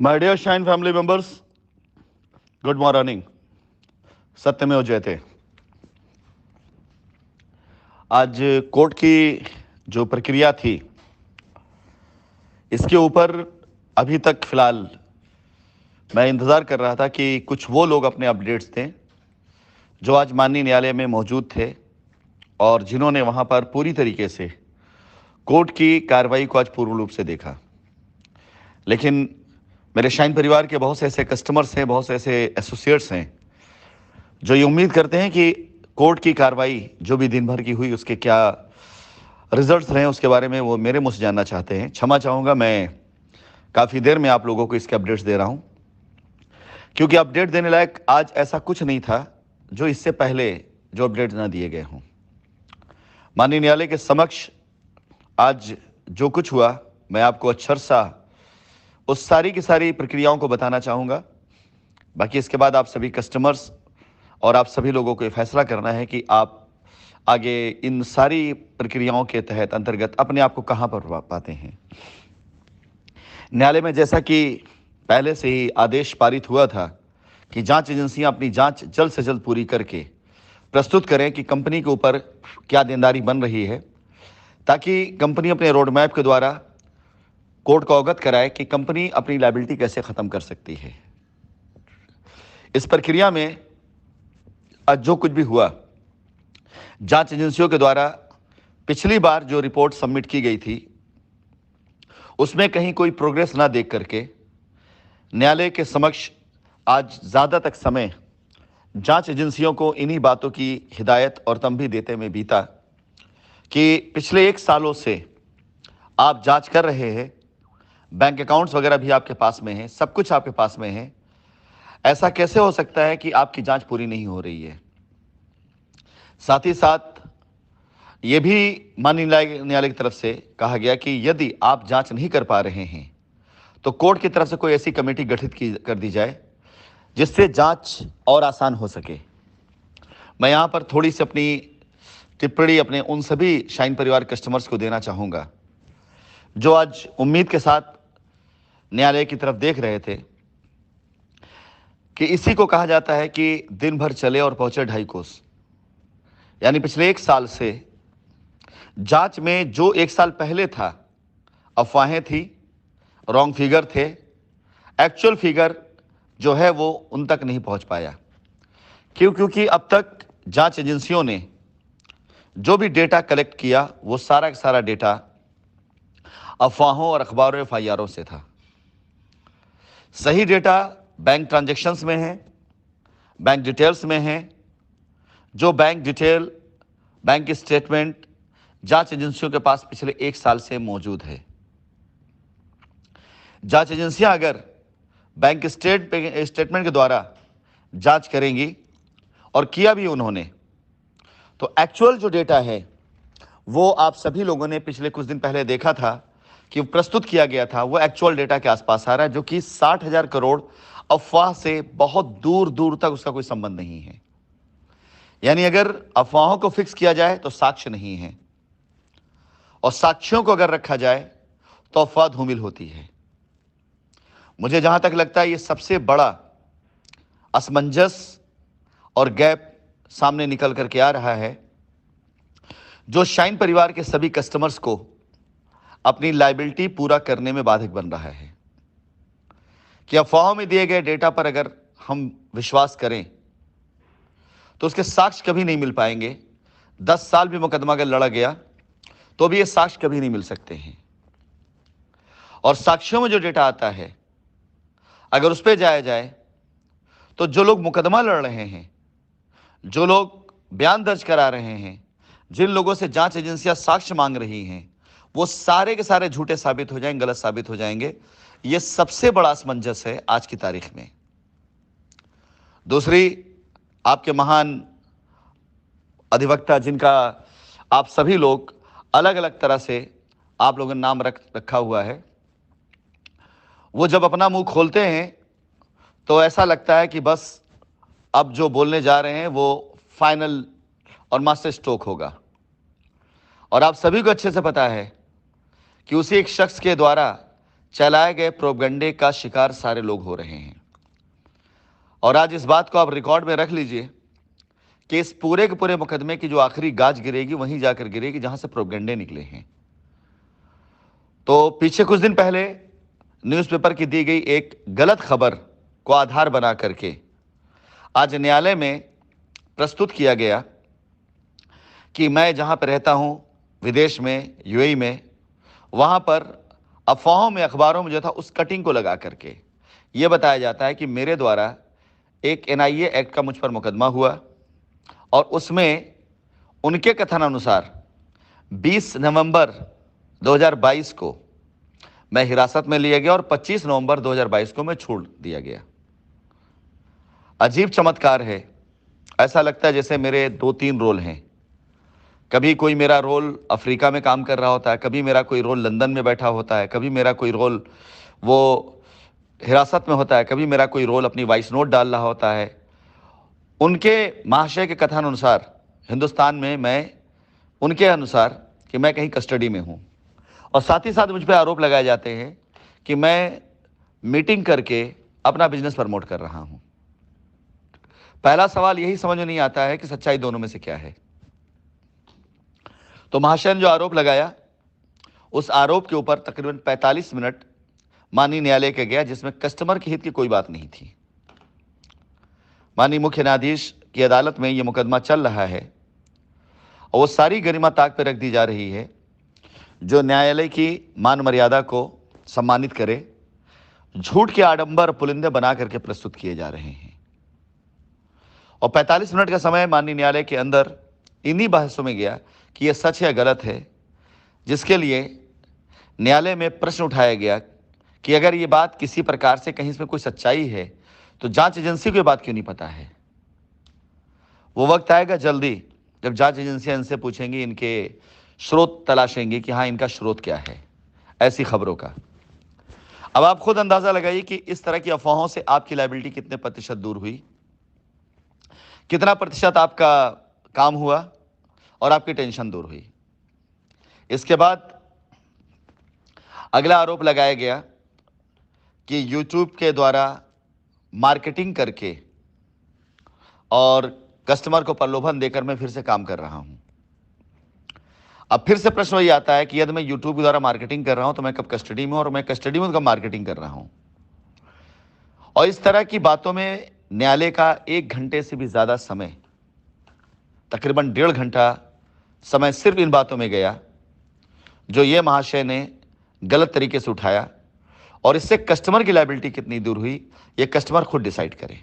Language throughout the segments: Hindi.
My dear Shine family members, good morning. सत्यमेव जयते। आज कोर्ट की जो प्रक्रिया थी, इसके ऊपर अभी तक फिलहाल मैं इंतज़ार कर रहा था कि कुछ वो लोग अपने अपडेट्स दें जो आज माननीय न्यायालय में मौजूद थे और जिन्होंने वहाँ पर पूरी तरीके से कोर्ट की कार्रवाई को आज पूर्ण रूप से देखा। लेकिन मेरे शाइन परिवार के बहुत से ऐसे कस्टमर्स हैं, बहुत से ऐसे एसोसिएट्स हैं जो ये उम्मीद करते हैं कि कोर्ट की कार्रवाई जो भी दिन भर की हुई उसके क्या रिजल्ट्स रहे उसके बारे में वो मेरे मुंह से जानना चाहते हैं। क्षमा चाहूँगा, मैं काफ़ी देर में आप लोगों को इसके अपडेट्स दे रहा हूँ, क्योंकि अपडेट देने लायक आज ऐसा कुछ नहीं था जो इससे पहले जो अपडेट ना दिए गए हों। माननीय न्यायालय के समक्ष आज जो कुछ हुआ, मैं आपको अक्षरशः उस सारी की सारी प्रक्रियाओं को बताना चाहूँगा। बाकी इसके बाद आप सभी कस्टमर्स और आप सभी लोगों को ये फैसला करना है कि आप आगे इन सारी प्रक्रियाओं के तहत अंतर्गत अपने आप को कहाँ पर पाते हैं। न्यायालय में जैसा कि पहले से ही आदेश पारित हुआ था कि जांच एजेंसियां अपनी जांच जल्द से जल्द पूरी करके प्रस्तुत करें कि कंपनी के ऊपर क्या देनदारी बन रही है, ताकि कंपनी अपने रोड मैप के द्वारा कोर्ट को अवगत कराए कि कंपनी अपनी लायबिलिटी कैसे ख़त्म कर सकती है। इस प्रक्रिया में आज जो कुछ भी हुआ, जांच एजेंसियों के द्वारा पिछली बार जो रिपोर्ट सबमिट की गई थी उसमें कहीं कोई प्रोग्रेस ना देख करके न्यायालय के समक्ष आज ज़्यादा तक समय जांच एजेंसियों को इन्हीं बातों की हिदायत और तंबी देते में बीता कि पिछले 1 सालों से आप जांच कर रहे हैं, बैंक अकाउंट्स वगैरह भी आपके पास में हैं, सब कुछ आपके पास में है। ऐसा कैसे हो सकता है कि आपकी जांच पूरी नहीं हो रही है? साथ ही साथ ये भी माननीय न्यायालय की तरफ से कहा गया कि यदि आप जांच नहीं कर पा रहे हैं तो कोर्ट की तरफ से कोई ऐसी कमेटी गठित कर दी जाए जिससे जांच और आसान हो सके। मैं यहाँ पर थोड़ी सी अपनी टिप्पणी अपने उन सभी शाइन परिवार कस्टमर्स को देना चाहूँगा जो आज उम्मीद के साथ न्यायालय की तरफ देख रहे थे कि इसी को कहा जाता है कि दिन भर चले और पहुंचे 2.5 कोस। यानी पिछले 1 साल से जांच में जो 1 साल पहले था अफवाहें थी, रॉन्ग फिगर थे, एक्चुअल फिगर जो है वो उन तक नहीं पहुंच पाया। क्योंकि अब तक जांच एजेंसियों ने जो भी डेटा कलेक्ट किया वो सारा का सारा डेटा अफवाहों और अखबारों एफआईआरों से था। सही डेटा बैंक ट्रांजैक्शंस में है, बैंक डिटेल्स में है। जो बैंक डिटेल, बैंक स्टेटमेंट जांच एजेंसियों के पास पिछले 1 साल से मौजूद है। जांच एजेंसियां अगर बैंक स्टेटमेंट के द्वारा जांच करेंगी और किया भी उन्होंने, तो एक्चुअल जो डेटा है वो आप सभी लोगों ने पिछले कुछ दिन पहले देखा था कि प्रस्तुत किया गया था, वो एक्चुअल डेटा के आसपास आ रहा है, जो कि 60,000 करोड़ अफवाह से बहुत दूर दूर तक उसका कोई संबंध नहीं है। यानी अगर अफवाहों को फिक्स किया जाए तो साक्ष्य नहीं है, और साक्ष्यों को अगर रखा जाए तो अफवाह धूमिल होती है। मुझे जहां तक लगता है ये सबसे बड़ा असमंजस और गैप सामने निकल करके आ रहा है, जो शाइन परिवार के सभी कस्टमर्स को अपनी लायबिलिटी पूरा करने में बाधक बन रहा है। कि अफवाहों में दिए गए डेटा पर अगर हम विश्वास करें तो उसके साक्ष्य कभी नहीं मिल पाएंगे। 10 साल भी मुकदमा अगर लड़ा गया तो भी ये साक्ष्य कभी नहीं मिल सकते हैं। और साक्ष्यों में जो डेटा आता है अगर उस पर जाया जाए तो जो लोग मुकदमा लड़ रहे हैं, जो लोग बयान दर्ज करा रहे हैं, जिन लोगों से जांच एजेंसियां साक्ष्य मांग रही हैं, वो सारे के सारे झूठे साबित हो जाएंगे, गलत साबित हो जाएंगे। ये सबसे बड़ा असमंजस है आज की तारीख में। दूसरी, आपके महान अधिवक्ता जिनका आप सभी लोग अलग अलग तरह से आप लोगों ने नाम रखा हुआ है, वो जब अपना मुंह खोलते हैं तो ऐसा लगता है कि बस अब जो बोलने जा रहे हैं वो फाइनल और मास्टर स्ट्रोक होगा। और आप सभी को अच्छे से पता है कि उसी एक शख्स के द्वारा चलाए गए प्रोपेगेंडे का शिकार सारे लोग हो रहे हैं। और आज इस बात को आप रिकॉर्ड में रख लीजिए कि इस पूरे के पूरे मुकदमे की जो आखिरी गाज गिरेगी वहीं जाकर गिरेगी जहां से प्रोपेगेंडे निकले हैं। तो पीछे कुछ दिन पहले न्यूज़पेपर की दी गई एक गलत खबर को आधार बना करके आज न्यायालय में प्रस्तुत किया गया कि मैं जहां पर रहता हूं विदेश में, यूएई में, वहां पर अफवाहों में, अखबारों में जो था उस कटिंग को लगा करके यह बताया जाता है कि मेरे द्वारा एक एनआईए एक्ट का मुझ पर मुकदमा हुआ और उसमें उनके कथन अनुसार 20 नवंबर 2022 को मैं हिरासत में लिया गया और 25 नवंबर 2022 को मैं छोड़ दिया गया। अजीब चमत्कार है। ऐसा लगता है जैसे मेरे 2-3 रोल हैं। कभी कोई मेरा रोल अफ्रीका में काम कर रहा होता है, कभी मेरा कोई रोल लंदन में बैठा होता है, कभी मेरा कोई रोल वो हिरासत में होता है, कभी मेरा कोई रोल अपनी वॉइस नोट डाल रहा होता है। उनके महाशय के कथन अनुसार हिंदुस्तान में मैं उनके अनुसार कि मैं कहीं कस्टडी में हूं और साथ ही साथ मुझ पर आरोप लगाए जाते हैं कि मैं मीटिंग करके अपना बिजनेस प्रमोट कर रहा हूं। पहला सवाल यही समझ में नहीं आता है कि सच्चाई दोनों में से क्या है। तो महाशय ने जो आरोप लगाया उस आरोप के ऊपर तकरीबन 45 मिनट माननीय न्यायालय के गया, जिसमें कस्टमर के हित की कोई बात नहीं थी। माननीय मुख्य न्यायाधीश की अदालत में यह मुकदमा चल रहा है और वो सारी गरिमा ताक पर रख दी जा रही है जो न्यायालय की मान मर्यादा को सम्मानित करे, झूठ के आडंबर पुलिंदे बना करके प्रस्तुत किए जा रहे हैं। और 45 मिनट का समय माननीय न्यायालय के अंदर इन्हीं बहसों में गया कि यह सच है गलत है, जिसके लिए न्यायालय में प्रश्न उठाया गया कि अगर ये बात किसी प्रकार से कहीं इसमें कोई सच्चाई है तो जांच एजेंसी को ये बात क्यों नहीं पता है। वो वक्त आएगा जल्दी जब जांच एजेंसियां इनसे पूछेंगी, इनके स्रोत तलाशेंगी कि हाँ इनका स्रोत क्या है ऐसी खबरों का। अब आप खुद अंदाजा लगाइए कि इस तरह की अफवाहों से आपकी लायबिलिटी कितने प्रतिशत दूर हुई, कितना प्रतिशत आपका काम हुआ और आपकी टेंशन दूर हुई। इसके बाद अगला आरोप लगाया गया कि YouTube के द्वारा मार्केटिंग करके और कस्टमर को प्रलोभन देकर मैं फिर से काम कर रहा हूं। अब फिर से प्रश्न वही आता है कि यदि मैं YouTube के द्वारा मार्केटिंग कर रहा हूं तो मैं कब कस्टडी में हूं और मैं कस्टडी में कब मार्केटिंग कर रहा हूं। और इस तरह की बातों में न्यायालय का 1 घंटे से भी ज्यादा समय, तकरीबन 1.5 घंटा समय सिर्फ इन बातों में गया जो ये महाशय ने गलत तरीके से उठाया। और इससे कस्टमर की लायबिलिटी कितनी दूर हुई ये कस्टमर खुद डिसाइड करे।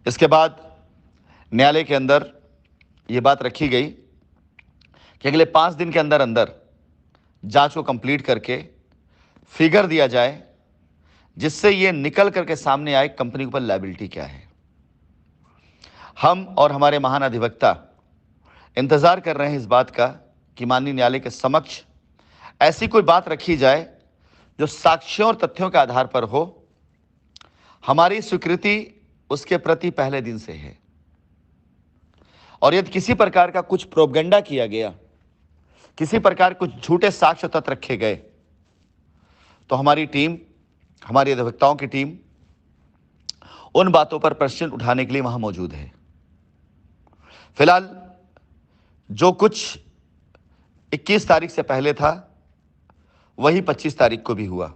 इसके बाद न्यायालय के अंदर यह बात रखी गई कि अगले 5 दिन के अंदर अंदर जांच को कंप्लीट करके फिगर दिया जाए जिससे यह निकल करके सामने आए कंपनी के ऊपर लायबिलिटी क्या है। हम और हमारे महान अधिवक्ता इंतजार कर रहे हैं इस बात का कि माननीय न्यायालय के समक्ष ऐसी कोई बात रखी जाए जो साक्ष्यों और तथ्यों के आधार पर हो। हमारी स्वीकृति उसके प्रति पहले दिन से है और यदि किसी प्रकार का कुछ प्रोपगेंडा किया गया, किसी प्रकार कुछ झूठे साक्ष्य तथ्य रखे गए तो हमारी टीम, हमारी अधिवक्ताओं की टीम उन बातों पर प्रश्न उठाने के लिए वहां मौजूद है। फिलहाल जो कुछ 21 तारीख से पहले था वही 25 तारीख को भी हुआ।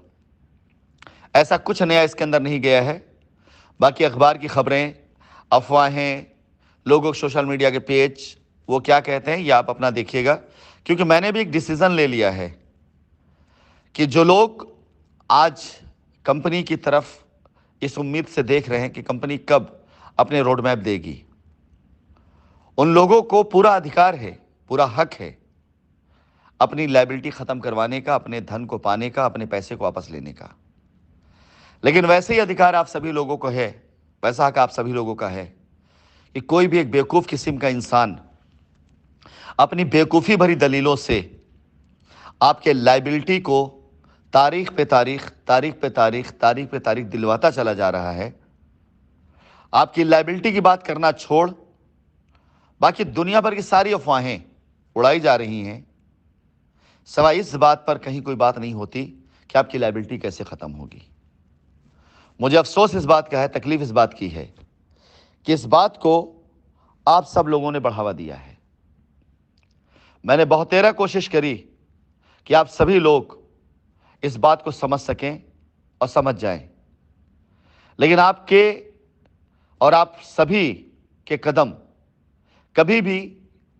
ऐसा कुछ नया इसके अंदर नहीं गया है। बाकी अखबार की खबरें, अफवाहें, लोगों सोशल मीडिया के पेज वो क्या कहते हैं ये आप अपना देखिएगा, क्योंकि मैंने भी एक डिसीजन ले लिया है कि जो लोग आज कंपनी की तरफ इस उम्मीद से देख रहे हैं कि कंपनी कब अपने रोड मैप देगी, उन लोगों को पूरा अधिकार है, पूरा हक है अपनी लायबिलिटी खत्म करवाने का, अपने धन को पाने का, अपने पैसे को वापस लेने का। लेकिन वैसे ही अधिकार आप सभी लोगों को है, वैसा हक आप सभी लोगों का है कि कोई भी एक बेवकूफ किस्म का इंसान अपनी बेवकूफ़ी भरी दलीलों से आपके लायबिलिटी को तारीख पे तारीख, तारीख पे तारीख, तारीख पे तारीख दिलवाता चला जा रहा है। आपकी लायबिलिटी की बात करना छोड़ बाकी दुनिया भर की सारी अफवाहें उड़ाई जा रही हैं सवाई इस बात पर कहीं कोई बात नहीं होती कि आपकी लायबिलिटी कैसे खत्म होगी। मुझे अफसोस इस बात का है, तकलीफ इस बात की है कि इस बात को आप सब लोगों ने बढ़ावा दिया है। मैंने बहुत तेरा कोशिश करी कि आप सभी लोग इस बात को समझ सकें और समझ जाएं, लेकिन आपके और आप सभी के कदम कभी भी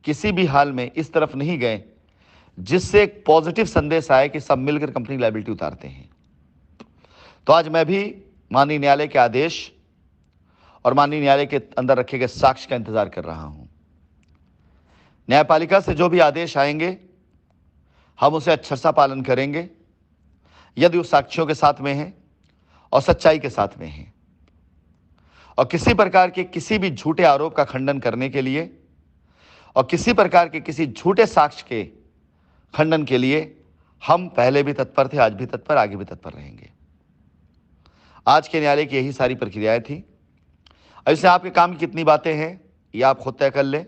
किसी भी हाल में इस तरफ नहीं गए जिससे एक पॉजिटिव संदेश आए कि सब मिलकर कंपनी लायबिलिटी उतारते हैं। तो आज मैं भी माननीय न्यायालय के आदेश और माननीय न्यायालय के अंदर रखे गए साक्ष्य का इंतजार कर रहा हूं। न्यायपालिका से जो भी आदेश आएंगे हम उसे अक्षरशः पालन करेंगे, यदि उस साक्ष्यों के साथ में है और सच्चाई के साथ में है। और किसी प्रकार के किसी भी झूठे आरोप का खंडन करने के लिए और किसी प्रकार के किसी झूठे साक्ष्य के खंडन के लिए हम पहले भी तत्पर थे, आज भी तत्पर, आगे भी तत्पर रहेंगे। आज के न्यायालय की यही सारी प्रक्रियाएं थी। ऐसे आपके काम की कितनी बातें हैं ये आप खुद तय कर लें।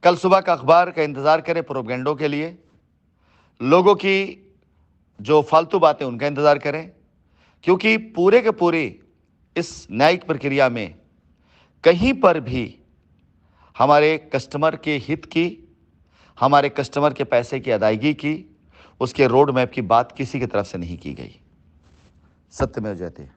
कल सुबह का अखबार का इंतजार करें प्रोपेगेंडों के लिए, लोगों की जो फालतू बातें उनका इंतजार करें, क्योंकि पूरे के पूरे इस न्यायिक प्रक्रिया में कहीं पर भी हमारे कस्टमर के हित की, हमारे कस्टमर के पैसे की अदायगी की, उसके रोड मैप की बात किसी की तरफ से नहीं की गई। सत्यमेव जयते।